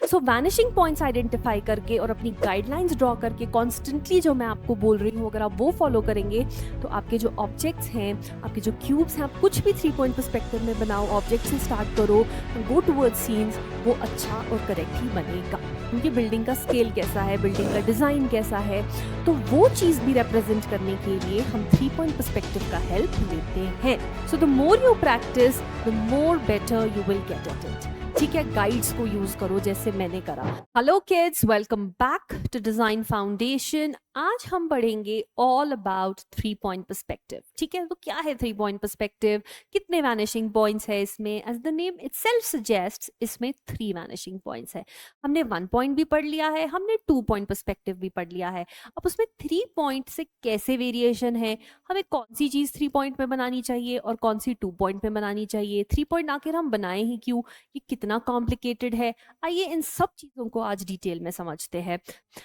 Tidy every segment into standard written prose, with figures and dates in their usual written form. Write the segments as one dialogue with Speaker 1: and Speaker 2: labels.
Speaker 1: सो vanishing points identify करके और अपनी गाइडलाइंस ड्रॉ करके कॉन्स्टेंटली जो मैं आपको बोल रही हूँ, अगर आप वो फॉलो करेंगे तो आपके जो ऑब्जेक्ट्स हैं, आपके जो क्यूब्स हैं, आप कुछ भी 3 पॉइंट पर्सपेक्टिव में बनाओ, ऑब्जेक्ट से स्टार्ट करो, गो टूवर्ड्स सीन्स, वो अच्छा और करेक्ट ही बनेगा। उनकी बिल्डिंग का स्केल कैसा है, बिल्डिंग का डिज़ाइन कैसा है, तो वो चीज़ भी रिप्रेजेंट करने के लिए हम 3 पॉइंट पर्सपेक्टिव का हेल्प लेते हैं। So the more you practice the more better you will get at it. ठीक है, गाइड्स को यूज करो जैसे मैंने करा। Hello kids, welcome back to design foundation. आज हम पढ़ेंगे ऑल अबाउट 3 पॉइंट पर्सपेक्टिव। ठीक है, तो क्या है 3 पॉइंट पर्सपेक्टिव, कितने वैनिशिंग पॉइंट्स है इसमें? As the name itself suggests, इसमें 3 वैनिशिंग पॉइंट्स है। हमने 1 पॉइंट भी पढ़ लिया है, हमने 2 पॉइंट पर्सपेक्टिव भी पढ़ लिया है। अब उसमें 3 पॉइंट से कैसे वेरिएशन है, हमें कौन सी चीज 3 पॉइंट में बनानी चाहिए और कौन सी 2 पॉइंट में बनानी चाहिए, 3 पॉइंट आखिर हम बनाए ही क्यों, ये कितना कॉम्प्लिकेटेड है, आइए इन सब चीजों को आज डिटेल में समझते हैं।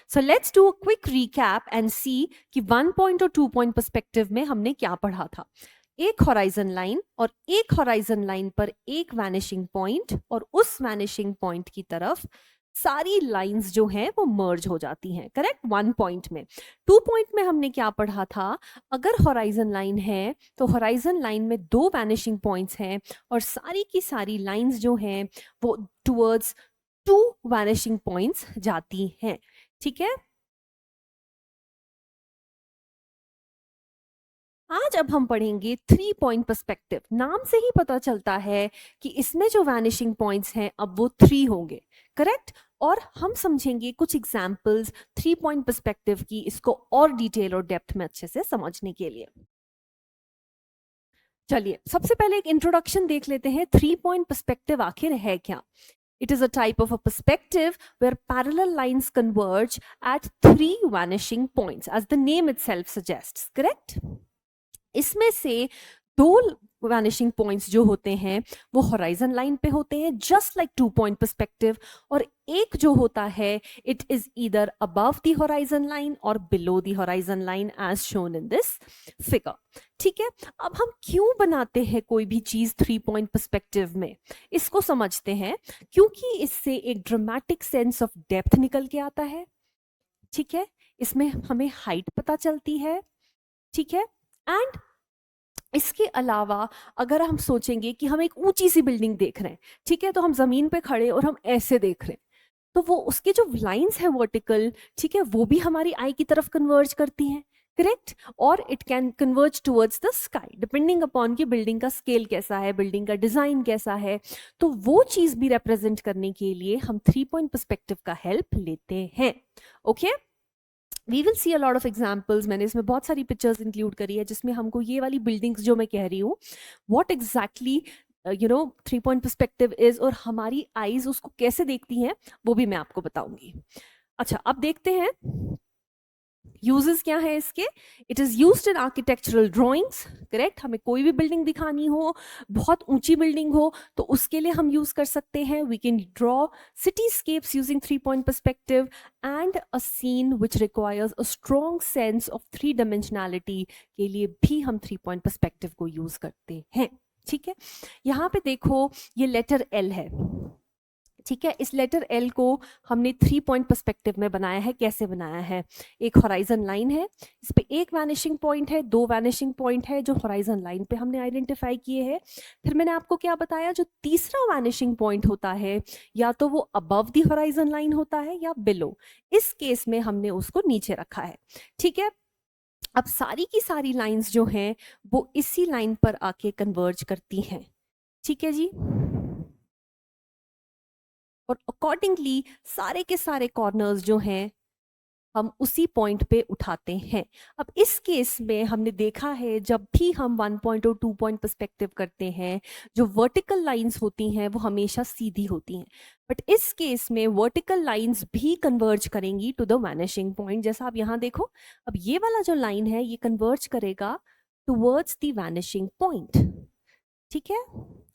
Speaker 1: So let's do a quick recap and see कि 1 पॉइंट और 2 पॉइंट पर्सपेक्टिव में हमने क्या पढ़ा था। एक हॉराइजन लाइन और एक हॉराइजन लाइन पर एक वैनिशिंग पॉइंट, और उस वैनिशिंग पॉइंट की तरफ सारी लाइंस जो हैं वो मर्ज हो जाती हैं। करेक्ट, 1 पॉइंट में। 2 पॉइंट में हमने क्या पढ़ा था, अगर हॉराइजन लाइन है तो हॉराइजन लाइन में 2 वैनिशिंग पॉइंट्स हैं और सारी की सारी लाइंस जो हैं वो टुवर्ड्स 2 वैनिशिंग पॉइंट्स जाती हैं। ठीक है, आज अब हम पढ़ेंगे 3 पॉइंट पर्सपेक्टिव। नाम से ही पता चलता है कि इसमें जो वैनिशिंग पॉइंट्स हैं अब वो 3 होंगे। करेक्ट, और हम समझेंगे कुछ एग्जांपल्स 3 पॉइंट पर्सपेक्टिव की, इसको और डिटेल और डेप्थ में अच्छे से समझने के लिए। चलिए सबसे पहले एक इंट्रोडक्शन देख लेते हैं। 3 पॉइंट पर्सपेक्टिव आखिर है क्या? It is a type of a perspective where parallel lines converge at 3 vanishing points, as the name itself suggests. Correct? इसमें से 2 वैनिशिंग पॉइंट्स जो होते हैं वो हॉराइजन लाइन पे होते हैं, जस्ट लाइक 2 पॉइंट पर्सपेक्टिव, और एक जो होता है it is either above the horizon line और below the horizon line as shown in this figure. ठीक है, अब हम क्यों बनाते हैं कोई भी चीज 3 पॉइंट पर्सपेक्टिव में, इसको समझते हैं। क्योंकि इससे एक ड्रामेटिक सेंस ऑफ डेप्थ निकल के आता है। ठीक है, इसमें हमें हाइट पता चलती है। ठीक है, एंड इसके अलावा अगर हम सोचेंगे कि हम एक ऊंची सी बिल्डिंग देख रहे हैं, ठीक है, तो हम जमीन पे खड़े और हम ऐसे देख रहे हैं, तो वो उसके जो लाइंस है वर्टिकल, ठीक है, वो भी हमारी आई की तरफ कन्वर्ज करती हैं। करेक्ट, और it can converge towards the sky depending upon कि बिल्डिंग का स्केल कैसा है, बिल्डिंग का डिजाइन कैसा है। तो वो चीज भी रिप्रेजेंट करने के लिए हम 3 पॉइंट पर्सपेक्टिव का हेल्प लेते हैं। Okay, we will see a lot of examples. मैंने इसमें बहुत सारी पिक्चर्स इंक्लूड करी है जिसमें हमको ये वाली बिल्डिंग्स जो मैं कह रही हूँ what exactly 3 point perspective is, और हमारी आईज उसको कैसे देखती हैं वो भी मैं आपको बताऊंगी। अच्छा, अब देखते हैं यूजेस क्या है इसके। It is used in architectural drawings. Correct, हमें कोई भी बिल्डिंग दिखानी हो, बहुत ऊंची बिल्डिंग हो, तो उसके लिए हम यूज कर सकते हैं। We can draw cityscapes using 3 point perspective and a scene which requires a strong sense of 3 dimensionality के लिए भी हम 3 point perspective को यूज करते हैं। ठीक है, यहाँ पे देखो ये लेटर एल है। ठीक है, इस लेटर एल को हमने 3 पॉइंट पर्सपेक्टिव में बनाया है। कैसे बनाया है, एक हॉराइजन लाइन है, इस पे एक वैनिशिंग पॉइंट है, 2 वैनिशिंग पॉइंट है जो हॉराइजन लाइन पे हमने आइडेंटिफाई किए हैं। फिर मैंने आपको क्या बताया, जो तीसरा वैनिशिंग पॉइंट होता है या तो वो अबव द हॉराइजन लाइन होता है या बिलो। इस केस में हमने उसको नीचे रखा है। ठीक है, अब सारी की सारी लाइंस जो हैं वो इसी लाइन पर आके कन्वर्ज करती हैं। ठीक है जी, और अकॉर्डिंगली सारे के सारे कॉर्नर्स जो हैं हम उसी पॉइंट पे उठाते हैं। अब इस केस में हमने देखा है जब भी हम 1 पॉइंट और 2 पॉइंट पर्सपेक्टिव करते हैं, जो वर्टिकल लाइंस होती हैं वो हमेशा सीधी होती हैं, बट इस केस में वर्टिकल लाइंस भी कन्वर्ज करेंगी टू द वैनिशिंग पॉइंट। जैसा आप यहाँ देखो, अब ये वाला जो लाइन है ये कन्वर्ज करेगा टुवर्ड्स द वैनिशिंग पॉइंट। ठीक है,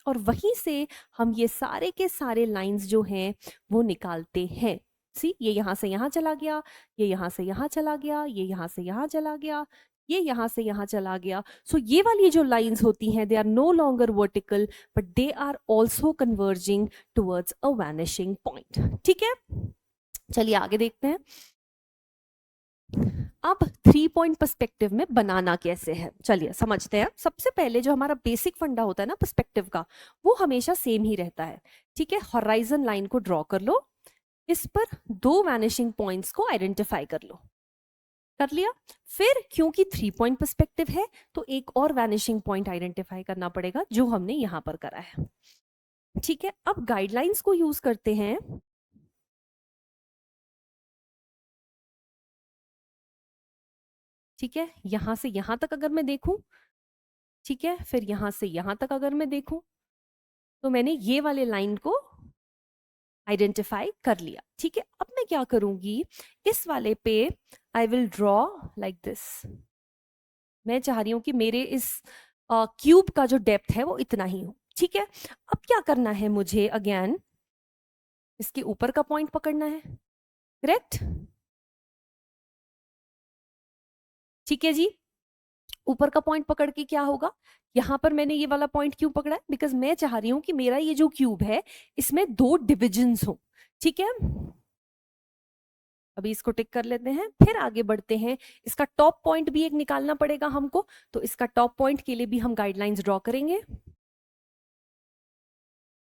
Speaker 1: और वहीं से हम ये सारे के सारे लाइंस जो हैं वो निकालते हैं। सी, ये यहाँ से यहाँ चला गया, ये यहाँ से यहाँ चला गया, ये यहाँ से यहाँ चला गया, ये यहाँ से यहाँ चला गया. सो ये वाली जो लाइंस होती हैं, they are no longer vertical but they are also converging towards a vanishing point. ठीक है, चलिए आगे देखते हैं. अब 3 पॉइंट पर्सपेक्टिव में बनाना कैसे है, चलिए समझते हैं. सबसे पहले जो हमारा बेसिक फंडा होता है ना पर्सपेक्टिव का, वो हमेशा सेम ही रहता है. ठीक है, हॉराइजन लाइन को ड्रॉ कर लो, इस पर 2 वैनिशिंग पॉइंट्स को आइडेंटिफाई कर लो. कर लिया. फिर क्योंकि 3 पॉइंट पर्सपेक्टिव है तो एक और वैनिशिंग पॉइंट आइडेंटिफाई करना पड़ेगा जो हमने यहां पर करा है. ठीक है, अब गाइडलाइंस को यूज करते हैं. ठीक है, यहां से यहां तक अगर मैं देखूं, ठीक है, फिर यहां से यहां तक अगर मैं देखूं, तो मैंने ये वाले लाइन को आइडेंटिफाई कर लिया. ठीक है, अब मैं क्या करूंगी, इस वाले पे I will draw like this. मैं चाह रही हूं कि मेरे इस क्यूब का जो डेप्थ है वो इतना ही हो. ठीक है, अब क्या करना है मुझे, अगेन इसके ऊपर का पॉइंट पकड़ना है. करेक्ट, ठीक है जी. ऊपर का पॉइंट पकड़ के क्या होगा, यहां पर मैंने ये वाला पॉइंट क्यों पकड़ा है, बिकॉज मैं चाह रही हूं कि मेरा ये जो क्यूब है इसमें 2 डिविजन्स हो. ठीक है, अभी इसको टिक कर लेते हैं, फिर आगे बढ़ते हैं. इसका टॉप पॉइंट भी एक निकालना पड़ेगा हमको, तो इसका टॉप पॉइंट के लिए भी हम गाइडलाइंस ड्रॉ करेंगे.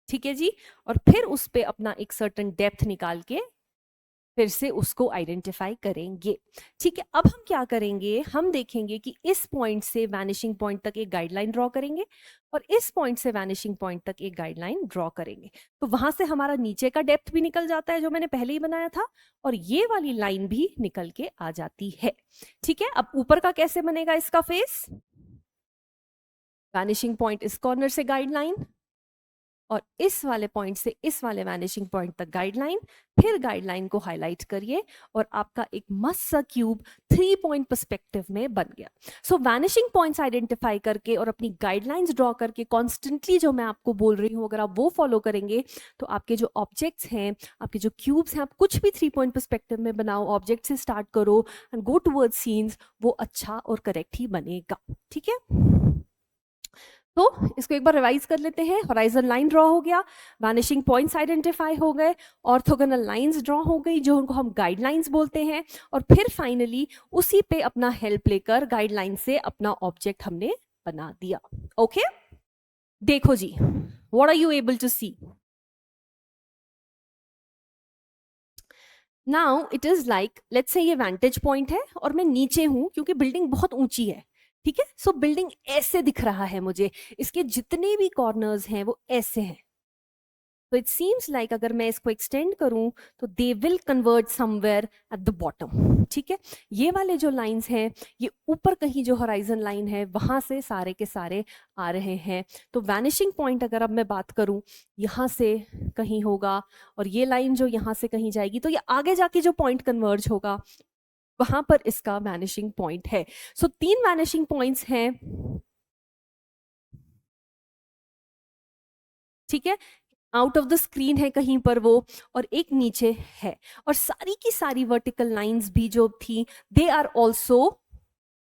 Speaker 1: ठीक है जी, और फिर उस पे अपना एक सर्टेन डेप्थ निकाल के फिर से उसको आइडेंटिफाई करेंगे. ठीक है, अब हम क्या करेंगे, हम देखेंगे कि इस पॉइंट से वैनिशिंग पॉइंट तक एक गाइडलाइन ड्रॉ करेंगे और इस पॉइंट से वैनिशिंग पॉइंट तक एक गाइडलाइन ड्रॉ करेंगे. तो वहां से हमारा नीचे का डेप्थ भी निकल जाता है जो मैंने पहले ही बनाया था, और ये वाली लाइन भी निकल के आ जाती है. ठीक है, अब ऊपर का कैसे बनेगा इसका फेस, वैनिशिंग पॉइंट इस कॉर्नर से गाइडलाइन और इस वाले पॉइंट से इस वाले वैनिशिंग पॉइंट तक गाइडलाइन, फिर गाइडलाइन को हाईलाइट करिए और आपका एक मस्त सा क्यूब 3 पॉइंट पर्सपेक्टिव में बन गया. सो वैनिशिंग पॉइंट्स आइडेंटिफाई करके और अपनी गाइडलाइंस ड्रॉ करके कॉन्स्टेंटली जो मैं आपको बोल रही हूँ अगर आप वो फॉलो करेंगे तो आपके जो ऑब्जेक्ट्स हैं, आपके जो क्यूब्स हैं, आप कुछ भी 3 पॉइंट पर्सपेक्टिव में बनाओ, ऑब्जेक्ट से स्टार्ट करो एंड गो टूवर्ड्स सीन्स, वो अच्छा और करेक्ट ही बनेगा. ठीक है, तो इसको एक बार रिवाइज कर लेते हैं. हॉराइजन लाइन ड्रॉ हो गया, वैनिशिंग पॉइंट्स आइडेंटिफाई हो गए, ऑर्थोगोनल लाइंस ड्रॉ हो गई जो उनको हम गाइडलाइंस बोलते हैं, और फिर फाइनली उसी पे अपना हेल्प लेकर गाइडलाइन से अपना ऑब्जेक्ट हमने बना दिया. ओके, देखो जी, what are you able to see now. It is like let's say ये वैंटेज पॉइंट है और मैं नीचे हूं क्योंकि बिल्डिंग बहुत ऊंची है. ठीक है, सो बिल्डिंग ऐसे दिख रहा है मुझे, इसके जितने भी कॉर्नर्स हैं वो ऐसे हैं. तो इट सीम्स लाइक अगर मैं इसको एक्सटेंड करूं तो they will convert somewhere at the bottom. ठीक है, ये वाले जो लाइंस हैं ये ऊपर कहीं जो हॉराइजन लाइन है वहां से सारे के सारे आ रहे हैं. तो वैनिशिंग पॉइंट अगर अब मैं बात करूं यहां से कहीं होगा और ये लाइन जो यहां से कहीं जाएगी तो ये आगे जाके जो पॉइंट कन्वर्ज होगा वहां पर इसका वैनिशिंग पॉइंट है. सो 3 वैनिशिंग पॉइंट्स हैं. ठीक है, आउट ऑफ द स्क्रीन है कहीं पर वो, और एक नीचे है, और सारी की सारी वर्टिकल लाइंस भी जो थी they are also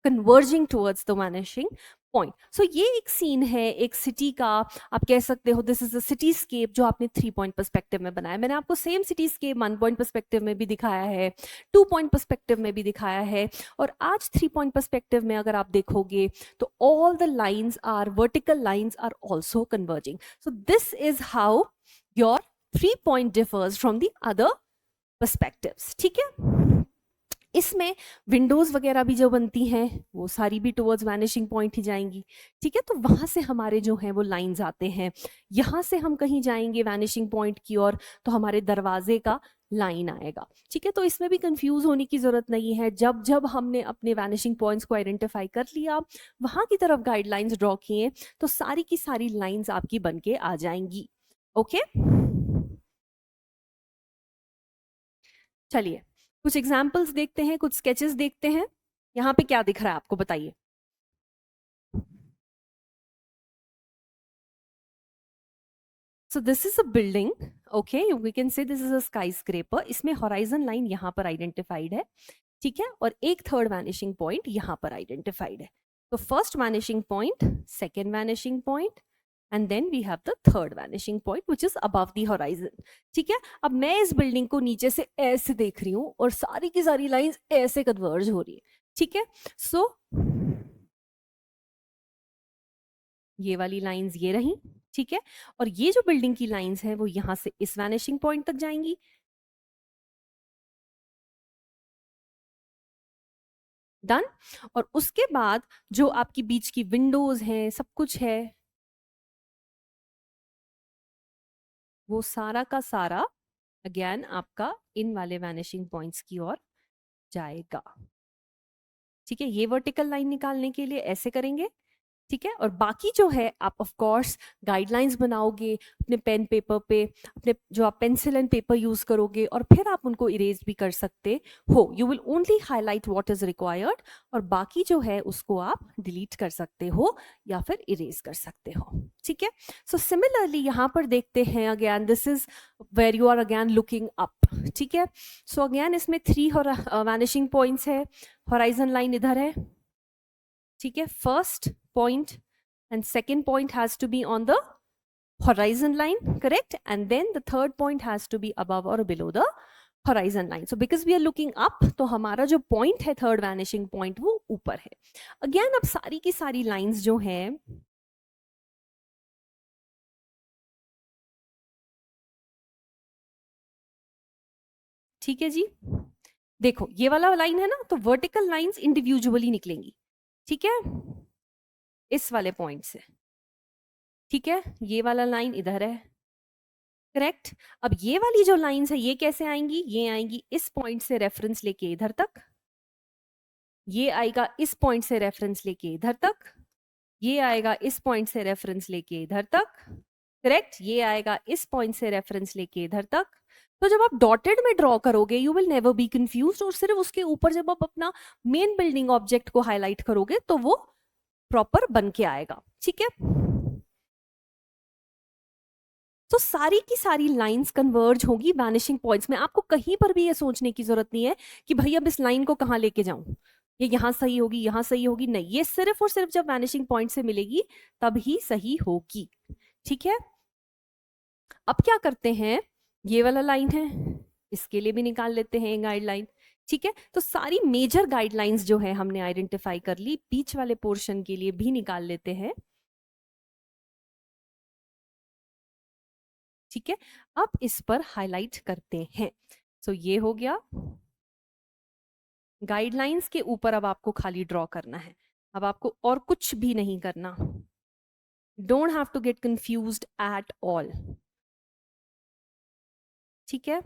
Speaker 1: converging towards the vanishing point. So ये एक सीन है एक सिटी का, आप कह सकते हो this is a cityscape जो आपने 3 पॉइंट पर्सपेक्टिव में बनाया. मैंने आपको same cityscape 1 point perspective में भी दिखाया है, 2 पॉइंट पर्सपेक्टिव में भी दिखाया है, और आज 3 पॉइंट पर्सपेक्टिव में अगर आप देखोगे तो all the lines are vertical lines are also converging. So this is how your 3 point differs from the other perspectives. ठीक है, इसमें विंडोज वगैरह भी जो बनती हैं वो सारी भी टुवर्ड्स वैनिशिंग पॉइंट ही जाएंगी. ठीक है, तो वहां से हमारे जो हैं वो लाइंस आते हैं, यहां से हम कहीं जाएंगे वैनिशिंग पॉइंट की ओर तो हमारे दरवाजे का लाइन आएगा. ठीक है, तो इसमें भी कंफ्यूज होने की जरूरत नहीं है. जब जब हमने अपने वैनिशिंग पॉइंट्स को आइडेंटिफाई कर लिया, वहां की तरफ गाइडलाइंस ड्रॉ किए, तो सारी की सारी लाइंस आपकी बन के आ जाएंगी. ओके, चलिए कुछ एग्जाम्पल्स देखते हैं, कुछ स्केचेस देखते हैं. यहाँ पे क्या दिख रहा है आपको बताइए. So this is a building, okay, we can say this is a skyscraper. इसमें horizon line यहाँ पर identified है. ठीक है, और एक थर्ड वैनिशिंग पॉइंट यहाँ पर आइडेंटिफाइड है। तो first vanishing point, second vanishing point, and then we have the third vanishing point which is above the horizon. ठीक है, अब मैं इस बिल्डिंग को नीचे से ऐसे देख रही हूँ और सारी की सारी लाइंस ऐसे कन्वर्ज हो रही है। ठीक है, सो ये वाली लाइंस ये रही। ठीक है, और ये जो बिल्डिंग की लाइंस हैं वो यहां से इस वैनिशिंग पॉइंट तक जाएंगी। डन। और उसके बाद जो आपकी बीच की विंडोज हैं, सब कुछ है, वो सारा का सारा अगेन आपका इन वाले वैनिशिंग पॉइंट्स की ओर जाएगा। ठीक है, ये वर्टिकल लाइन निकालने के लिए ऐसे करेंगे। ठीक है, और बाकी जो है आप ऑफ कोर्स गाइडलाइंस बनाओगे अपने पेन पेपर पे, अपने जो आप पेंसिल एंड पेपर यूज करोगे, और फिर आप उनको इरेज भी कर सकते हो। You will only highlight what is required, और बाकी जो है उसको आप डिलीट कर सकते हो या फिर इरेज कर सकते हो। ठीक है, सो सिमिलरली यहाँ पर देखते हैं, again this is where you are again looking up. ठीक है, सो अगेन इसमें 3 वैनिशिंग पॉइंट्स है, होराइजन लाइन इधर है। ठीक है, first point and second point has to be on the horizon line, correct, and then the third point has to be above or below the horizon line. So because we are looking up, तो हमारा जो point है third vanishing point वो ऊपर है। Again अब सारी की सारी lines जो हैं, ठीक है जी, देखो ये वाला लाइन है ना, तो वर्टिकल लाइंस इंडिविजुअली निकलेंगी। ठीक है, इस वाले पॉइंट से। ठीक है, ये वाला लाइन इधर है, करेक्ट। अब ये वाली जो लाइंस है ये कैसे आएंगी, ये आएंगी इस पॉइंट से रेफरेंस लेके इधर तक, ये आएगा इस पॉइंट से रेफरेंस लेके इधर तक, ये आएगा इस पॉइंट से रेफरेंस लेके इधर तक, करेक्ट, ये आएगा इस पॉइंट से रेफरेंस लेके इधर तक। तो जब आप डॉटेड में ड्रॉ करोगे you will never be confused, और सिर्फ उसके ऊपर जब आप अपना मेन बिल्डिंग ऑब्जेक्ट को हाईलाइट करोगे तो वो प्रॉपर बन के आएगा। ठीक है, तो सारी की सारी लाइंस कन्वर्ज होगी वैनिशिंग पॉइंट्स में। आपको कहीं पर भी ये सोचने की जरूरत नहीं है कि भाई अब इस लाइन को कहाँ लेके जाऊं, ये यहां सही होगी यहां सही होगी, नहीं, ये सिर्फ और सिर्फ जब वैनिशिंग पॉइंट से मिलेगी तब ही सही होगी। ठीक है, अब क्या करते हैं, ये वाला लाइन है, इसके लिए भी निकाल लेते हैं गाइडलाइन। ठीक है, तो सारी मेजर गाइडलाइंस जो है हमने आइडेंटिफाई कर ली, बीच वाले पोर्शन के लिए भी निकाल लेते हैं। ठीक है, अब इस पर हाईलाइट करते हैं। सो ये हो गया, गाइडलाइंस के ऊपर अब आपको खाली ड्रॉ करना है, अब आपको और कुछ भी नहीं करना। Don't have to get confused at all. ठीक है,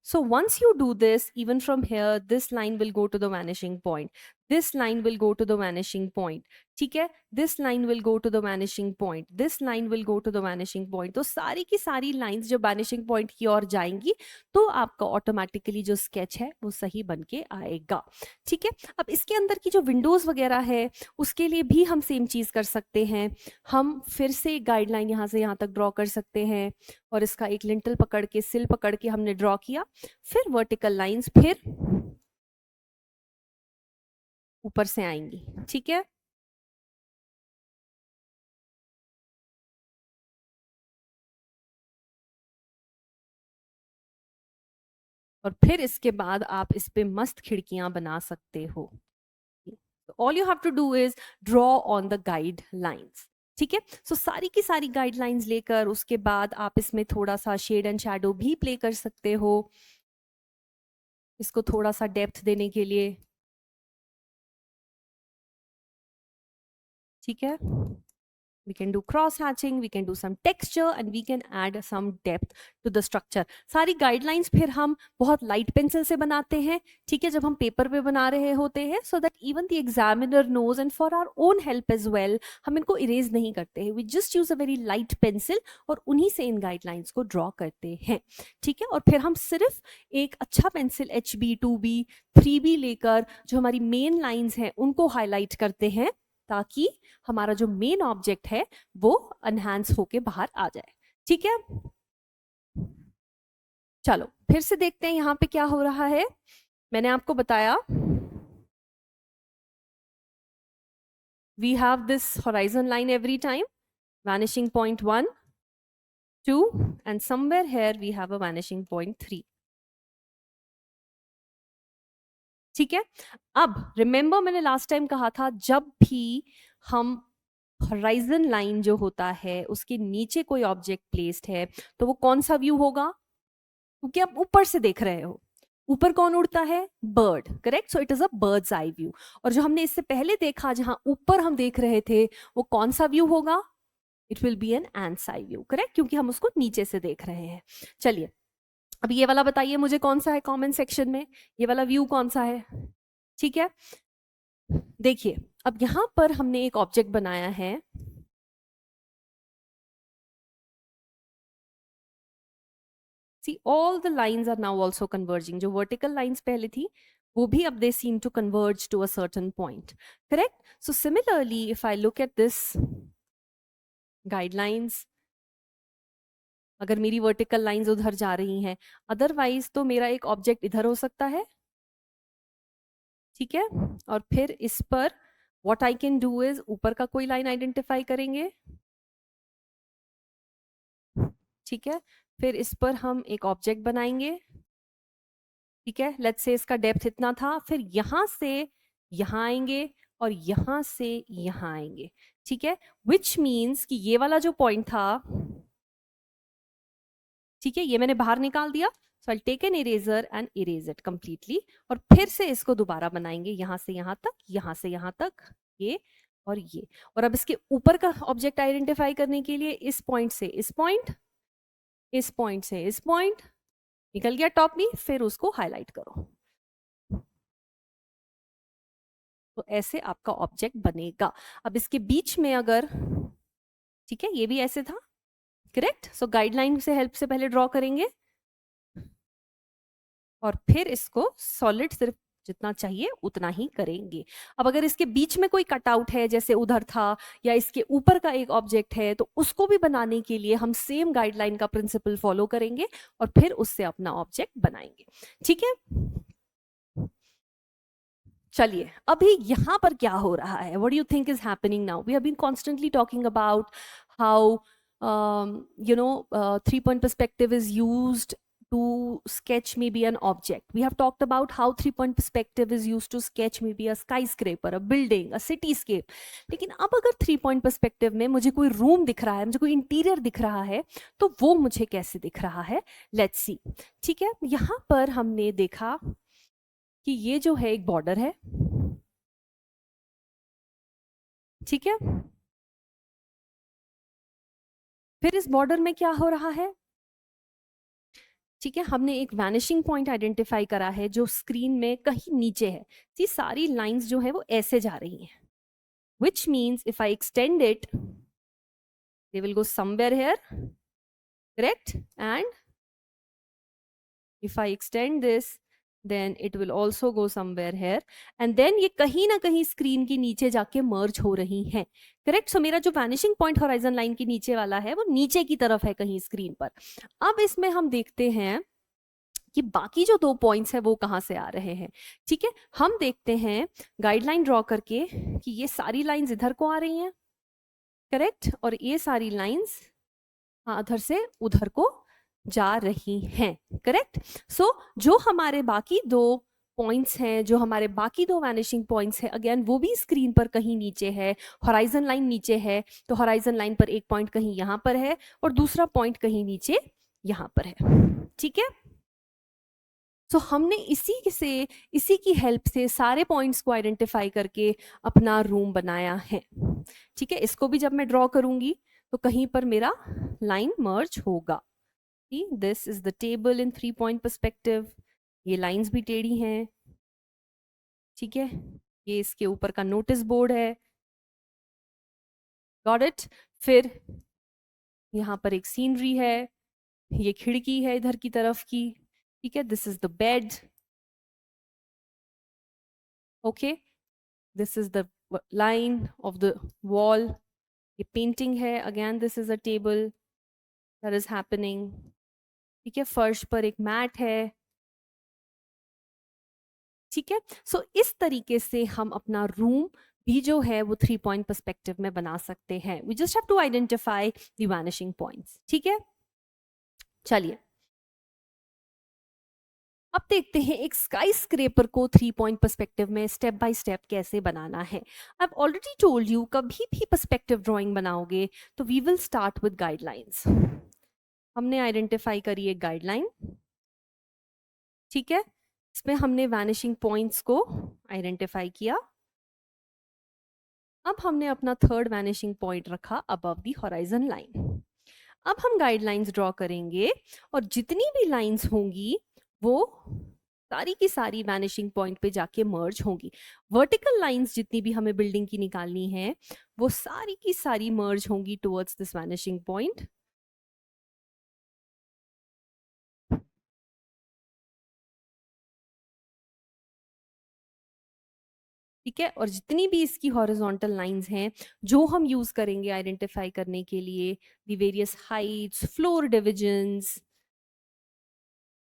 Speaker 1: so once you do this, even from here, this line will go to the vanishing point. This line will go to the vanishing point. ठीक है, this line will go to the vanishing point. This line will go to the vanishing point. तो सारी की सारी lines जो vanishing point की ओर जाएंगी तो आपका ऑटोमेटिकली जो स्केच है वो सही बन के आएगा। ठीक है, अब इसके अंदर की जो विंडोज वगैरह है उसके लिए भी हम सेम चीज कर सकते हैं। हम फिर से गाइडलाइन यहाँ से यहाँ तक ड्रॉ कर सकते हैं, और इसका एक लिंटल पकड़ के, सिल पकड़ के हमने ड्रॉ किया, फिर वर्टिकल लाइंस फिर ऊपर से आएंगी। ठीक है, और फिर इसके बाद आप इस पे मस्त खिड़कियां बना सकते हो। All you have to do is draw on the guide lines. ठीक है, सो सारी की सारी गाइडलाइंस लेकर उसके बाद आप इसमें थोड़ा सा शेड एंड शैडो भी प्ले कर सकते हो, इसको थोड़ा सा डेप्थ देने के लिए। ठीक है, we can do cross hatching, we can do some texture and we can add some depth to the structure. सारी guidelines फिर हम बहुत light pencil से बनाते हैं। ठीक है, जब हम पेपर पे बना रहे होते हैं, so that even the examiner knows and for our own help as well, हम इनको erase नहीं करते हैं, we just use a very light pencil और उन्हीं से इन guidelines को draw करते हैं। ठीक है, और फिर हम सिर्फ एक अच्छा पेंसिल HB 2B 3B लेकर जो हमारी मेन लाइंस हैं उनको हाईलाइट करते हैं, ताकि हमारा जो मेन ऑब्जेक्ट है वो एनहांस होके बाहर आ जाए। ठीक है, चलो फिर से देखते हैं यहाँ पे क्या हो रहा है। मैंने आपको बताया we have this horizon line every time, vanishing point 1, 2, and somewhere here we have a vanishing point 3. ठीक है, अब रिमेंबर मैंने लास्ट टाइम कहा था जब भी हम होराइजन लाइन जो होता है उसके नीचे कोई ऑब्जेक्ट प्लेस्ड है तो वो कौन सा व्यू होगा, क्योंकि आप ऊपर से देख रहे हो। ऊपर कौन उड़ता है, bird, correct. So it is a bird's eye view. और जो हमने इससे पहले देखा जहां ऊपर हम देख रहे थे वो कौन सा व्यू होगा, it will be an ant's eye view, correct, क्योंकि हम उसको नीचे से देख रहे हैं। चलिए अब ये वाला बताइए मुझे कौन सा है कमेंट सेक्शन में, ये वाला व्यू कौन सा है। ठीक है, देखिए अब यहां पर हमने एक ऑब्जेक्ट बनाया है, see all the lines are now also converging, जो vertical lines पहले थी वो भी अब they seem to converge to a certain point, correct? So similarly if I look at this guidelines, अगर मेरी वर्टिकल लाइंस उधर जा रही हैं, अदरवाइज तो मेरा एक ऑब्जेक्ट इधर हो सकता है, ठीक है, और फिर इस पर what I can do is ऊपर का कोई लाइन आइडेंटिफाई करेंगे, ठीक है, फिर इस पर हम एक ऑब्जेक्ट बनाएंगे, ठीक है, लेट्स से इसका डेप्थ इतना था, फिर यहां से यहां आएंगे और यहां से यहां आएंगे, ठीक है, विच मीन्स कि ये वाला जो पॉइंट था, ठीक है, ये मैंने बाहर निकाल दिया, so I take an eraser and erase it completely, और फिर से इसको दोबारा बनाएंगे यहां से यहां तक, यहां से यहां तक, ये और ये, और अब इसके ऊपर का ऑब्जेक्ट आइडेंटिफाई करने के लिए इस पॉइंट से इस पॉइंट, इस पॉइंट से इस पॉइंट, निकल गया टॉप में, फिर उसको हाईलाइट करो, तो ऐसे आपका ऑब्जेक्ट बनेगा। अब इसके बीच में अगर, ठीक है, ये भी ऐसे था, करेक्ट, सो गाइडलाइन से हेल्प से पहले ड्रॉ करेंगे और फिर इसको सॉलिड सिर्फ जितना चाहिए उतना ही करेंगे। अब अगर इसके बीच में कोई कटआउट है जैसे उधर था, या इसके ऊपर का एक ऑब्जेक्ट है, तो उसको भी बनाने के लिए हम सेम गाइडलाइन का प्रिंसिपल फॉलो करेंगे और फिर उससे अपना ऑब्जेक्ट बनाएंगे, ठीक है। चलिए अभी यहां पर क्या हो रहा है, what do you think is happening now, we have been constantly talking about how you know 3-point perspective is used to sketch maybe an object. We have talked about how 3-point perspective is used to sketch maybe a skyscraper, a building, a cityscape. लेकिन अब अगर 3-point perspective में मुझे कोई room दिख रहा है, मुझे कोई इंटीरियर दिख रहा है, तो वो मुझे कैसे दिख रहा है, लेट्स सी। ठीक है, यहाँ पर हमने देखा कि ये जो है एक बॉर्डर है, ठीक है, फिर इस बॉर्डर में क्या हो रहा है, ठीक है, हमने एक वैनिशिंग पॉइंट आइडेंटिफाई करा है जो स्क्रीन में कहीं नीचे है। सी सारी लाइंस जो है वो ऐसे जा रही हैं, which means if I extend it they will go somewhere here, correct, and if I extend this then it will also go somewhere here, and then ये कहीं ना कहीं स्क्रीन के नीचे जाके मर्ज हो रही हैं, करेक्ट। सो मेरा जो वैनिशिंग पॉइंट होराइजन लाइन के नीचे वाला है वो नीचे की तरफ है कहीं स्क्रीन पर। अब इसमें हम देखते हैं कि बाकी जो 2 पॉइंट्स है वो कहाँ से आ रहे हैं, ठीक है, हम देखते हैं गाइडलाइन ड्रॉ करके कि ये सारी लाइंस इधर को आ रही हैं, करेक्ट, और ये सारी लाइंस उधर से उधर को जा रही हैं, करेक्ट। सो जो हमारे बाकी 2 पॉइंट्स हैं, जो हमारे बाकी 2 वैनिशिंग पॉइंट्स हैं, अगेन वो भी स्क्रीन पर कहीं नीचे है, होराइजन लाइन नीचे है, तो होराइजन लाइन पर एक पॉइंट कहीं यहाँ पर है और दूसरा पॉइंट कहीं नीचे यहाँ पर है, ठीक है। सो हमने इसी की हेल्प से सारे पॉइंट्स को आइडेंटिफाई करके अपना रूम बनाया है, ठीक है। इसको भी जब मैं ड्रॉ करूंगी तो कहीं पर मेरा लाइन मर्ज होगा। This is the table in 3-point perspective, ये लाइंस भी टेढ़ी हैं, ठीक है, ये इसके ऊपर का नोटिस बोर्ड है, गॉट इट। फिर यहाँ पर एक सीनरी है, ये खिड़की है इधर की तरफ की, ठीक है, this is the bed, okay, this is the line of the wall, ये पेंटिंग है, again this is a table that is happening, ठीक है, फर्श पर एक मैट है, ठीक है। सो इस तरीके से हम अपना रूम भी जो है वो 3 पॉइंट पर्सपेक्टिव में बना सकते हैं। We just have to identify the vanishing points, ठीक है। चलिए अब देखते हैं एक स्काई स्क्रेपर को 3 पॉइंट पर्सपेक्टिव में स्टेप बाय स्टेप कैसे बनाना है। आई ऑलरेडी टोल्ड यू, कभी भी पर्सपेक्टिव ड्राइंग बनाओगे तो we will start with guidelines. हमने आइडेंटिफाई करी एक गाइडलाइन, ठीक है, इसमें हमने वैनिशिंग पॉइंट्स को आइडेंटिफाई किया। अब हमने अपना थर्ड वैनिशिंग पॉइंट रखा अबव द हॉराइजन लाइन। अब हम गाइडलाइंस ड्रॉ करेंगे और जितनी भी लाइंस होंगी वो सारी की सारी वैनिशिंग पॉइंट पे जाके मर्ज होंगी। वर्टिकल लाइंस जितनी भी हमें बिल्डिंग की निकालनी है वो सारी की सारी मर्ज होंगी टुवर्ड्स दिस वैनिशिंग पॉइंट। ठीक है, और जितनी भी इसकी हॉरिजॉन्टल लाइंस हैं जो हम यूज करेंगे आइडेंटिफाई करने के लिए the various Heights, floor divisions,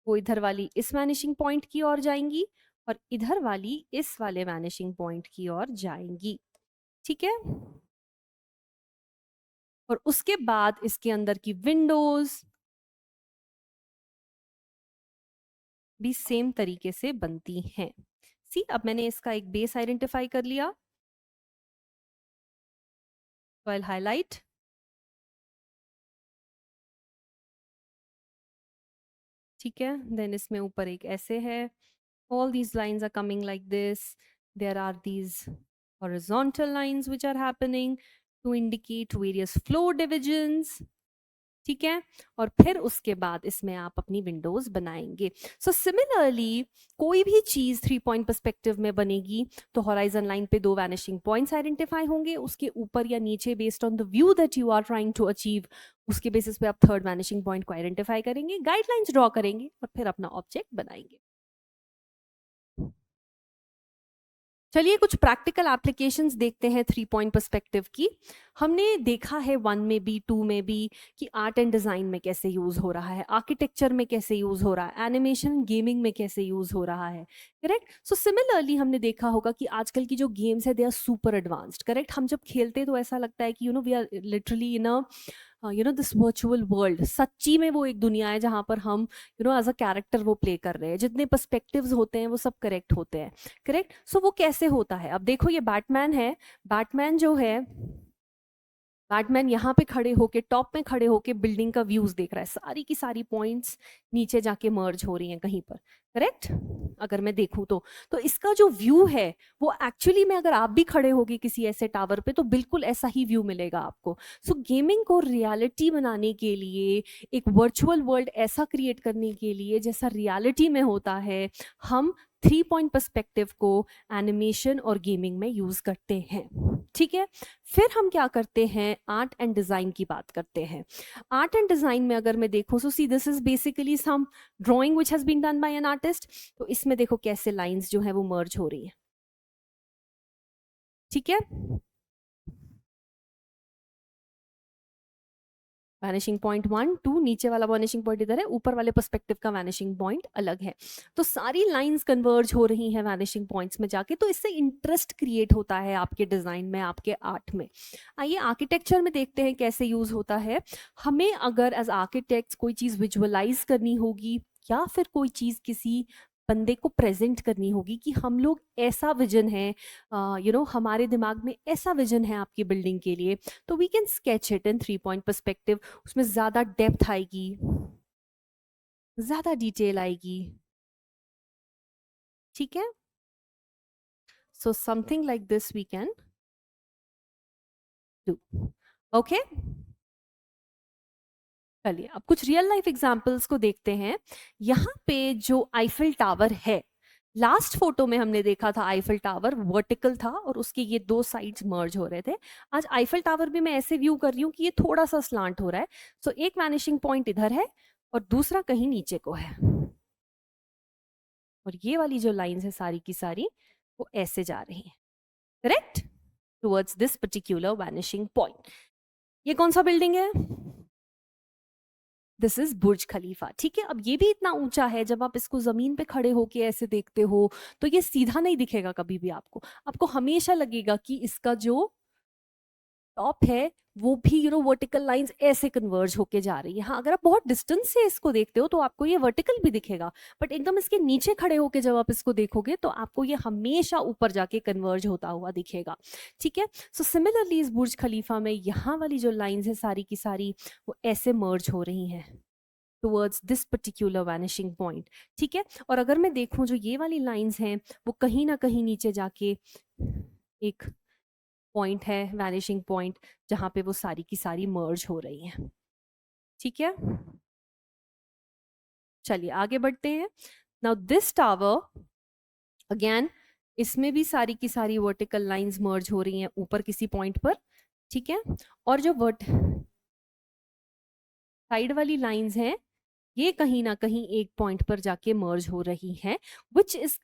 Speaker 1: वो इधर वाली इस वैनिशिंग पॉइंट की ओर जाएंगी और इधर वाली इस वाले वैनिशिंग पॉइंट की ओर जाएंगी, ठीक है। और उसके बाद इसके अंदर की विंडोज भी सेम तरीके से बनती हैं। सी, अब मैंने इसका एक बेस आइडेंटिफाई कर लिया, तो आई हाईलाइट, ठीक है। देन इसमें ऊपर एक ऐसे है, all these lines are coming like this. There are these horizontal lines which are happening to indicate various floor divisions, ठीक है। और फिर उसके बाद इसमें आप अपनी विंडोज बनाएंगे। सो सिमिलरली कोई भी चीज 3 पॉइंट पर्सपेक्टिव में बनेगी तो हॉराइजन लाइन पे 2 वैनिशिंग पॉइंट्स आइडेंटिफाई होंगे, उसके ऊपर या नीचे based on the view that you are trying to achieve, उसके बेसिस पे आप थर्ड वैनिशिंग पॉइंट को आइडेंटिफाई करेंगे, गाइडलाइंस ड्रॉ करेंगे और फिर अपना ऑब्जेक्ट बनाएंगे। चलिए कुछ प्रैक्टिकल एप्लीकेशंस देखते हैं 3 पॉइंट पर्सपेक्टिव की। हमने देखा है 1 में भी 2 में भी कि आर्ट एंड डिजाइन में कैसे यूज हो रहा है, आर्किटेक्चर में कैसे यूज हो रहा है, एनिमेशन गेमिंग में कैसे यूज हो रहा है, करेक्ट। सो सिमिलरली हमने देखा होगा कि आजकल की जो गेम्स है they are super advanced, correct. हम जब खेलते हैं तो ऐसा लगता है कि we are literally in a this virtual world, सच्ची में वो एक दुनिया है जहां पर हम एज अ कैरेक्टर वो प्ले कर रहे हैं, जितने पर्सपेक्टिव्स होते हैं वो सब करेक्ट होते हैं, करेक्ट। सो वो कैसे होता है, अब देखो ये बैटमैन है, बैटमैन जो है, बैटमैन यहाँ पे खड़े होके टॉप में खड़े होके बिल्डिंग का व्यूज देख रहा है, सारी की सारी पॉइंट्स नीचे जाके मर्ज हो रही हैं कहीं पर, करेक्ट। अगर मैं देखूं तो इसका जो व्यू है वो एक्चुअली में अगर आप भी खड़े होगे किसी ऐसे टावर पे तो बिल्कुल ऐसा ही व्यू मिलेगा आपको। सो गेमिंग को रियलिटी बनाने के लिए, एक वर्चुअल वर्ल्ड ऐसा क्रिएट करने के लिए जैसा रियलिटी में होता है, हम 3 पॉइंट पर्सपेक्टिव को एनिमेशन और गेमिंग में यूज करते हैं, ठीक है। फिर हम क्या करते हैं, आर्ट एंड डिजाइन की बात करते हैं। आर्ट एंड डिजाइन में अगर मैं देखूं, so see this is basically some drawing which has been done by an artist. तो इसमें देखो कैसे लाइंस जो है वो मर्ज हो रही है, ठीक है। वैनिशिंग पॉइंट 1 2, नीचे वाला वैनिशिंग पॉइंट इधर है, ऊपर वाले पर्सपेक्टिव का वैनिशिंग पॉइंट अलग है। तो सारी लाइंस कन्वर्ज हो रही हैं वैनिशिंग पॉइंट्स में जाके, तो इससे इंटरेस्ट क्रिएट होता है आपके डिजाइन में, आपके आर्ट में। आइए आर्किटेक्चर में देखते हैं कैसे यूज होता है। हमें अगर एज आर्किटेक्ट्स कोई चीज विजुअलाइज करनी होगी या फिर कोई चीज किसी बंदे को प्रेजेंट करनी होगी कि हम लोग ऐसा विजन है, हमारे दिमाग में ऐसा विजन है आपकी बिल्डिंग के लिए, तो we can sketch it in 3 point perspective. उसमें ज्यादा डेप्थ आएगी, ज्यादा डिटेल आएगी, ठीक है। So something like this we can do, okay. चलिए अब कुछ रियल लाइफ एग्जांपल्स को देखते हैं। यहाँ पे जो आईफिल टावर है, लास्ट फोटो में हमने देखा था आईफिल टावर वर्टिकल था और उसके ये 2 साइड्स मर्ज हो रहे थे। आज आईफिल टावर भी मैं ऐसे व्यू कर रही हूँ कि ये थोड़ा सा स्लांट हो रहा है। सो एक वैनिशिंग पॉइंट इधर है और दूसरा कहीं नीचे को है, और ये वाली जो लाइंस है सारी की सारी वो ऐसे जा रही हैं, correct, towards this particular vanishing point. ये कौन सा बिल्डिंग है, दिस इज बुर्ज खलीफा, ठीक है। अब ये भी इतना ऊंचा है, जब आप इसको जमीन पे खड़े होके ऐसे देखते हो तो ये सीधा नहीं दिखेगा कभी भी आपको, आपको हमेशा लगेगा कि इसका जो टॉप है वो भी वर्टिकल लाइंस ऐसे कन्वर्ज होके जा रही है। हाँ, अगर आप बहुत डिस्टेंस से इसको देखते हो तो आपको ये वर्टिकल भी दिखेगा, बट एकदम इसके नीचे खड़े होके जब आप इसको देखोगे तो आपको ये हमेशा ऊपर जाके कन्वर्ज होता हुआ दिखेगा, ठीक है। सो सिमिलरली इस बुर्ज खलीफा में यहाँ वाली जो लाइंस है सारी की सारी वो ऐसे मर्ज हो रही हैं towards this particular vanishing point, ठीक है। और अगर मैं देखूं जो ये वाली लाइंस हैं वो कहीं ना कहीं नीचे जाके एक पॉइंट है, वैनिशिंग पॉइंट, जहां पे वो सारी की सारी मर्ज हो रही हैं, ठीक है। चलिए आगे बढ़ते हैं। नाउ दिस टावर अगेन, इसमें भी सारी की सारी वर्टिकल लाइंस मर्ज हो रही हैं ऊपर किसी पॉइंट पर, ठीक है। और जो साइड वाली लाइंस हैं ये कहीं ना कहीं एक पॉइंट पर जाके मर्ज हो रही हैं, विच इज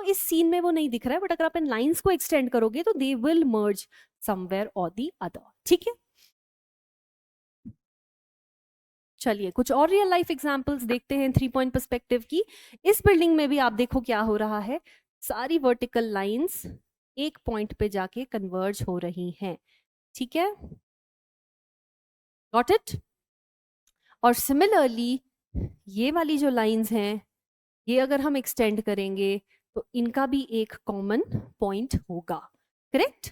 Speaker 1: इस सीन में वो नहीं दिख रहा है, बट अगर आप इन लाइंस को एक्सटेंड करोगे तो दे विल मर्ज समवेयर और दी अदर, ठीक है। चलिए कुछ और रियल लाइफ एग्जांपल्स देखते हैं 3 पॉइंट पर्सपेक्टिव की। इस बिल्डिंग में भी आप देखो क्या हो रहा है, सारी वर्टिकल लाइंस एक पॉइंट पे जाके कन्वर्ज हो रही हैं, ठीक है, गॉट इट। और सिमिलरली ये वाली जो लाइंस हैं ये अगर हम एक्सटेंड करेंगे तो इनका भी एक कॉमन पॉइंट होगा, करेक्ट।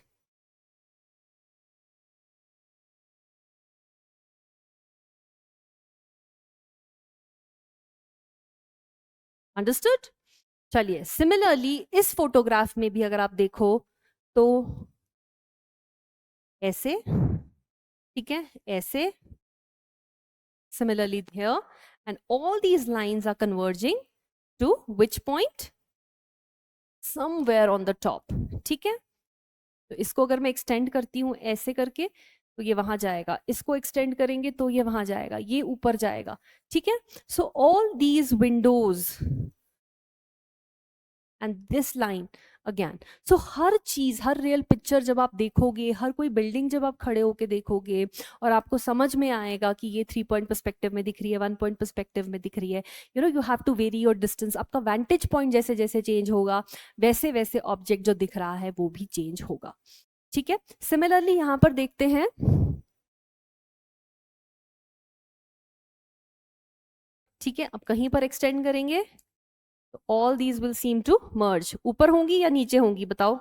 Speaker 1: अंडरस्टूड। चलिए सिमिलरली इस फोटोग्राफ में भी अगर आप देखो तो ऐसे, ठीक है, ऐसे, similarly here, and all these lines are converging to which point? Somewhere on the top, ठीक है। तो इसको अगर मैं एक्सटेंड करती हूं ऐसे करके तो ये वहां जाएगा, इसको एक्सटेंड करेंगे तो ये वहां जाएगा, ये ऊपर जाएगा, ठीक है। So all these windows and this line again, so हर चीज, हर रियल पिक्चर जब आप देखोगे, हर कोई बिल्डिंग जब आप खड़े होके देखोगे और आपको समझ में आएगा कि ये 3 पॉइंट पर्सपेक्टिव में दिख रही है, 1 पॉइंट पर्सपेक्टिव में दिख रही है, you have to vary your distance. आपका वेंटेज पॉइंट जैसे जैसे चेंज होगा वैसे वैसे ऑब्जेक्ट जो दिख रहा है वो भी चेंज होगा, ठीक है। सिमिलरली यहां पर देखते हैं, ठीक है, अब कहीं पर एक्सटेंड करेंगे तो all these will seem to merge, ऊपर होंगी या नीचे होंगी बताओ।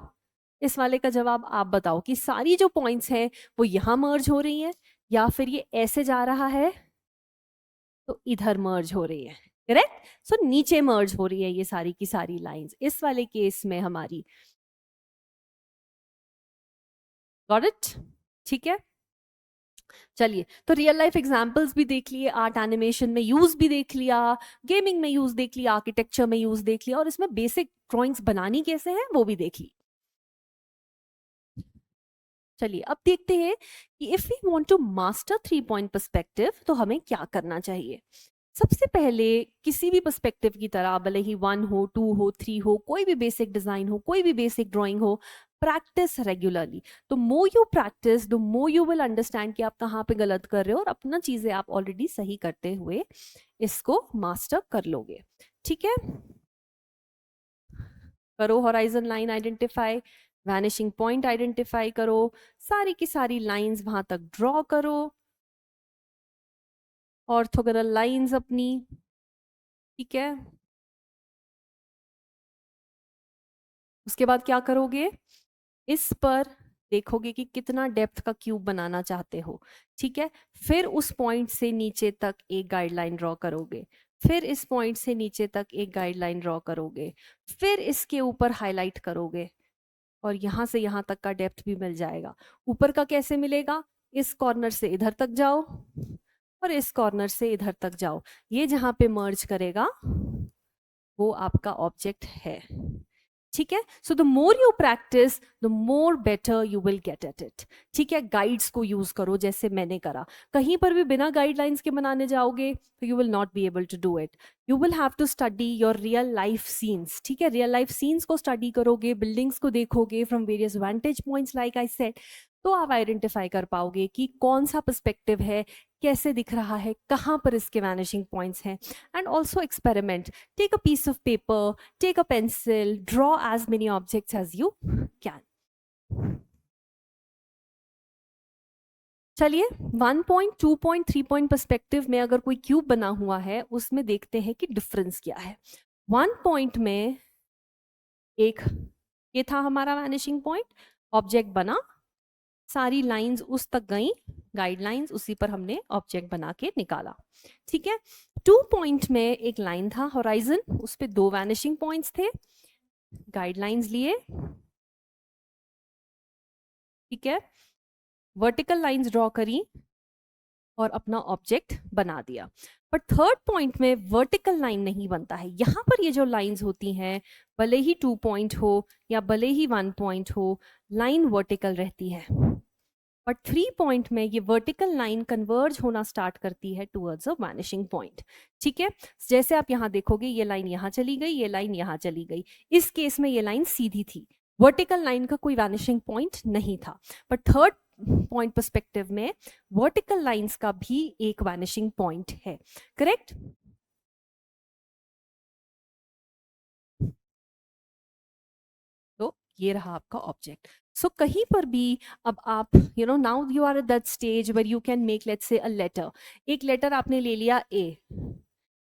Speaker 1: इस वाले का जवाब आप बताओ कि सारी जो पॉइंट्स हैं वो यहां मर्ज हो रही हैं या फिर ये ऐसे जा रहा है तो इधर मर्ज हो रही है, करेक्ट। सो नीचे मर्ज हो रही है ये सारी की सारी लाइंस इस वाले केस में हमारी, गॉट इट, ठीक है। चलिए तो रियल लाइफ एग्जांपल्स भी देख लिए, आर्ट एनिमेशन में यूज भी देख लिया, गेमिंग में यूज देख लिया, आर्किटेक्चर में यूज देख लिया, और इसमें बेसिक ड्राइंग्स बनानी कैसे है वो भी देख ली। चलिए अब देखते हैं कि if we want to master 3 point perspective तो हमें क्या करना चाहिए। सबसे पहले किसी भी पर्सपेक्टिव की तरह, भले ही 1 हो, 2 हो, 3 हो, कोई भी बेसिक डिजाइन हो, कोई भी बेसिक ड्राइंग हो, प्रैक्टिस रेगुलरली। तो मोर you practice the more you will understand कि आप कहाँ पे गलत कर रहे हो और अपना चीजें आप ऑलरेडी सही करते हुए इसको मास्टर कर लोगे, ठीक है। करो horizon line identify, vanishing point identify करो, सारी की सारी लाइंस वहां तक ड्रॉ करो, ऑर्थोगोनल लाइंस अपनी, ठीक है। उसके बाद क्या करोगे, इस पर देखोगे कि कितना डेप्थ का क्यूब बनाना चाहते हो, ठीक है। फिर उस पॉइंट से नीचे तक एक गाइडलाइन ड्रॉ करोगे, फिर इस पॉइंट से नीचे तक एक गाइडलाइन ड्रॉ करोगे, फिर इसके ऊपर हाईलाइट करोगे और यहां से यहां तक का डेप्थ भी मिल जाएगा। ऊपर का कैसे मिलेगा, इस कॉर्नर से इधर तक जाओ और इस कॉर्नर से इधर तक जाओ, ये जहां पे मर्ज करेगा वो आपका ऑब्जेक्ट है, ठीक है। सो the more you practice the more better you will get at it, ठीक है। गाइड्स को यूज करो जैसे मैंने करा, कहीं पर भी बिना गाइडलाइंस के बनाने जाओगे तो you will not be able to do it. You will have to study your real life scenes, ठीक है। रियल लाइफ सीन्स को स्टडी करोगे, बिल्डिंग्स को देखोगे from various vantage points like I said, तो आप आइडेंटिफाई कर पाओगे कि कौन सा पर्सपेक्टिव है, कैसे दिख रहा है, कहाँ पर इसके वैनिशिंग पॉइंट्स हैं. And also experiment. Take a piece of paper, take a pencil, draw as many objects as you can. चलिए 1 पॉइंट, 2 पॉइंट, 3 पॉइंट पर्सपेक्टिव में अगर कोई क्यूब बना हुआ है उसमें देखते हैं कि डिफरेंस क्या है. 1 पॉइंट में एक ये था हमारा वैनिशिंग पॉइंट, ऑब्जेक्ट बना, सारी लाइंस उस तक गई, गाइडलाइंस, उसी पर हमने ऑब्जेक्ट बना के निकाला. ठीक है. 2 पॉइंट में एक लाइन था होराइजन, उस पे 2 वैनिशिंग पॉइंट्स थे, गाइडलाइंस लिए. ठीक है. वर्टिकल लाइंस ड्रॉ करी और अपना ऑब्जेक्ट बना दिया. बट थर्ड पॉइंट में वर्टिकल लाइन नहीं बनता है. यहां पर ये जो लाइंस होती हैं, भले ही 2 पॉइंट हो या भले ही 1 पॉइंट हो, लाइन वर्टिकल रहती है. बट 3 पॉइंट में ये वर्टिकल लाइन कन्वर्ज होना स्टार्ट करती है टुवर्ड्स अ वैनिशिंग पॉइंट. ठीक है. जैसे आप यहाँ देखोगे, ये लाइन यहाँ चली गई, ये लाइन यहाँ चली गई. इस केस में ये लाइन सीधी थी, वर्टिकल लाइन का कोई वैनिशिंग पॉइंट नहीं था. बट थर्ड पॉइंट पर्सपेक्टिव में वर्टिकल लाइंस का भी एक वैनिशिंग पॉइंट है. करेक्ट. तो ये रहा आपका ऑब्जेक्ट. सो कहीं पर भी अब आप now you are at that stage where you can make, let's say, a letter. एक लेटर आपने ले लिया ए.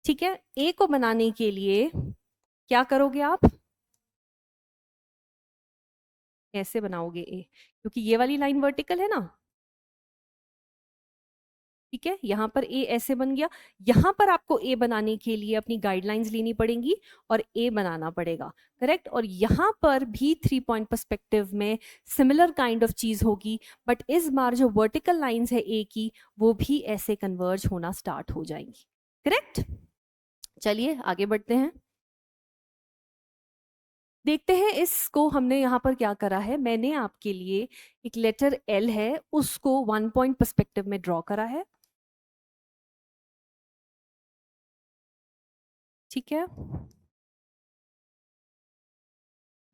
Speaker 1: ठीक है. ए को बनाने के लिए क्या करोगे आप, कैसे बनाओगे ए, क्योंकि ये वाली लाइन वर्टिकल है ना. ठीक है. यहां पर ए ऐसे बन गया. यहां पर आपको ए बनाने के लिए अपनी गाइडलाइंस लेनी पड़ेंगी और ए बनाना पड़ेगा. करेक्ट. और यहां पर भी 3 पॉइंट पर्सपेक्टिव में सिमिलर काइंड ऑफ चीज होगी, बट इस बार जो वर्टिकल लाइंस है ए की, वो भी ऐसे कन्वर्ज होना स्टार्ट हो जाएंगी. करेक्ट. चलिए आगे बढ़ते हैं, देखते हैं इसको. हमने यहाँ पर क्या करा है, मैंने आपके लिए एक लेटर एल है, उसको 1 पॉइंट पर्सपेक्टिव में ड्रॉ करा है. ठीक है.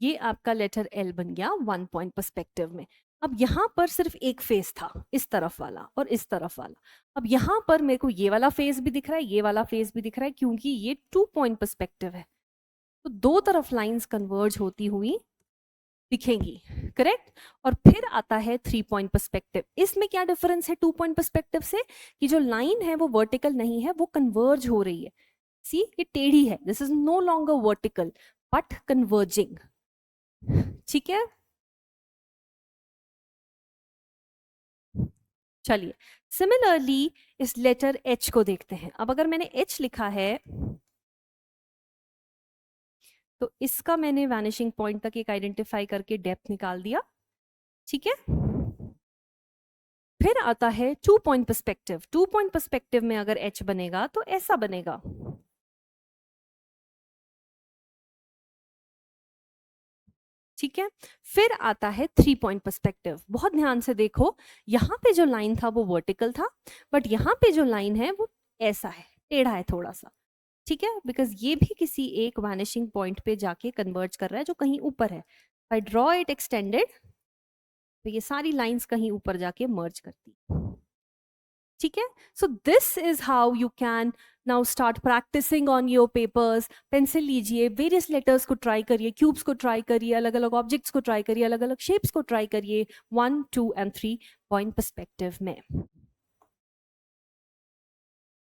Speaker 1: ये आपका लेटर एल बन गया 1 पॉइंट पर्सपेक्टिव में. अब यहां पर सिर्फ एक फेस था, इस तरफ वाला और इस तरफ वाला. अब यहां पर मेरे को ये वाला फेस भी दिख रहा है, ये वाला फेस भी दिख रहा है, क्योंकि ये 2 पॉइंट पर्सपेक्टिव है. तो दो तरफ लाइंस कन्वर्ज होती हुई दिखेंगी. करेक्ट. और फिर आता है 3 पॉइंट पर्सपेक्टिव. इसमें क्या डिफरेंस है 2 पॉइंट पर्सपेक्टिव से, कि जो लाइन है वो वर्टिकल नहीं है, वो कन्वर्ज हो रही है. सी, ये टेढ़ी है. This is no longer vertical but converging. ठीक है. चलिए सिमिलरली इस लेटर एच को देखते हैं. अब अगर मैंने एच लिखा है तो इसका मैंने वैनिशिंग पॉइंट तक एक आइडेंटिफाई करके डेप्थ निकाल दिया. ठीक है. फिर आता है 2 पॉइंट पर्सपेक्टिव. 2 पॉइंट पर्सपेक्टिव में अगर एच बनेगा तो ऐसा बनेगा. ठीक है. फिर आता है 3 पॉइंट पर्सपेक्टिव. बहुत ध्यान से देखो, यहां पे जो लाइन था वो वर्टिकल था, बट यहां पे जो लाइन है वो ऐसा है, टेढ़ा है थोड़ा सा. ठीक है. बिकॉज ये भी किसी एक वैनिशिंग पॉइंट पे जाके कन्वर्ज कर रहा है जो कहीं ऊपर है. आई ड्रॉ इट एक्सटेंडेड, तो ये सारी लाइंस कहीं ऊपर जाके मर्ज करती. ठीक है. So this is how you can now start practicing on your papers. Pencil लीजिए, वेरियस लेटर्स को ट्राई करिए, क्यूब्स को ट्राई करिए, अलग अलग ऑब्जेक्ट्स को ट्राई करिए, अलग अलग शेप्स को ट्राई करिए 1, 2 एंड 3 पॉइंट पर्सपेक्टिव में.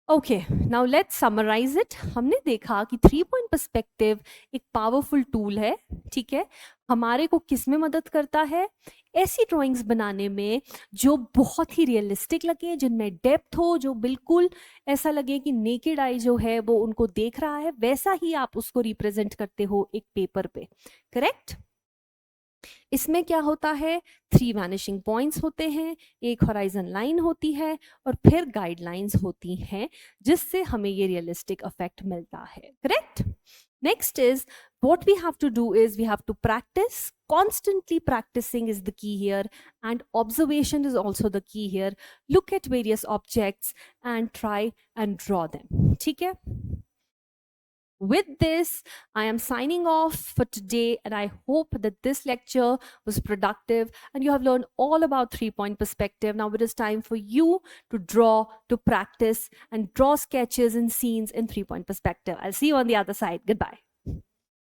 Speaker 1: Okay, now let's summarize it. हमने देखा कि 3 पॉइंट पर्सपेक्टिव एक पावरफुल टूल है. ठीक है. हमारे को किस में मदद करता है, ऐसी ड्राइंग्स बनाने में जो बहुत ही रियलिस्टिक लगे, जिनमें डेप्थ हो, जो बिल्कुल ऐसा लगे कि नेकेड आई जो है वो उनको देख रहा है, वैसा ही आप उसको रिप्रेजेंट करते हो एक पेपर पे. करेक्ट. इसमें क्या होता है, 3 वैनिशिंग पॉइंट्स होते हैं, एक होराइजन लाइन होती है और फिर गाइडलाइंस होती हैं, जिससे हमें ये रियलिस्टिक इफेक्ट मिलता है. Correct. Next is, what we have to do is we have to practice. Constantly practicing is the key here, and observation is also the key here. Look at various objects and try and draw them. ठीक है. With this, I am signing off for today, and I hope that this lecture was productive and you have learned all about 3-point perspective. Now it is time for you to draw, to practice, and draw sketches and scenes in 3-point perspective. I'll see you on the other side. Goodbye.